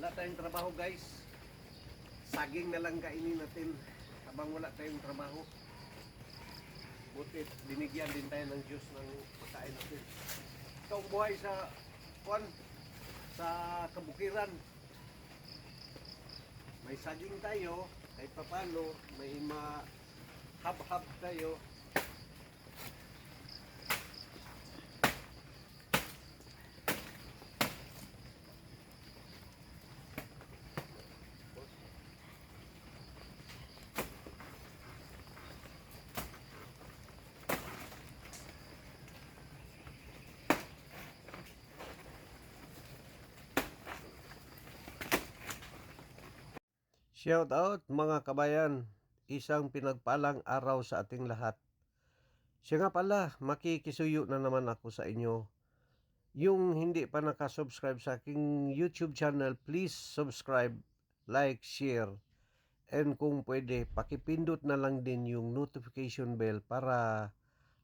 wala tayong trabaho guys, saging na lang kainin natin habang wala tayong trabaho. Buti binigyan din tayo ng Diyos ng pagkain natin. Ito ang buhay sa sa kabukiran. May saging tayo, kahit papano, may mahab-hab tayo. Shout out mga kabayan, isang pinagpalang araw sa ating lahat. Siya nga pala, makikisuyo na naman ako sa inyo. Yung hindi pa nakasubscribe sa aking YouTube channel, please subscribe, like, share, and kung pwede, pakipindot na lang din yung notification bell para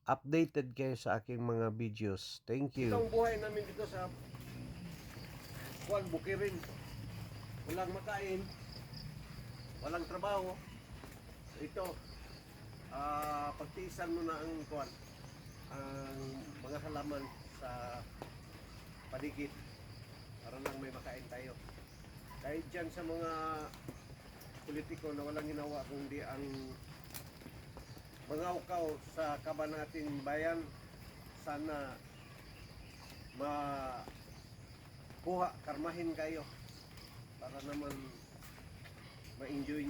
updated kayo sa aking mga videos. Thank you. Itong buhay namin dito sa Bukirin. Walang makain, walang trabaho. Ito, pagtiisan mo na ang mga halaman sa paligid para lang may makain tayo. Kahit dyan sa mga politiko na walang ginawa kundi ang mangawkaw sa kaba nating bayan, sana karmahin kayo para naman ma-enjoy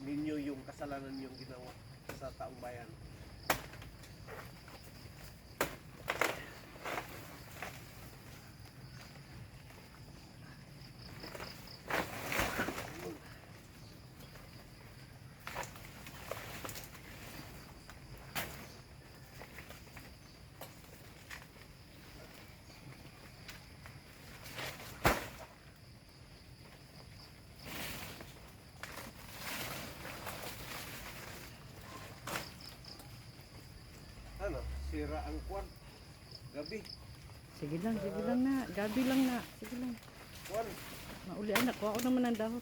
ninyo yung kasalanan yung ginawa sa taong bayan. Ano, sira ang gabi. Sige lang na. Gabi lang na. Sige lang. Kwan. Mauli anak. Kuha ko naman ang dahon.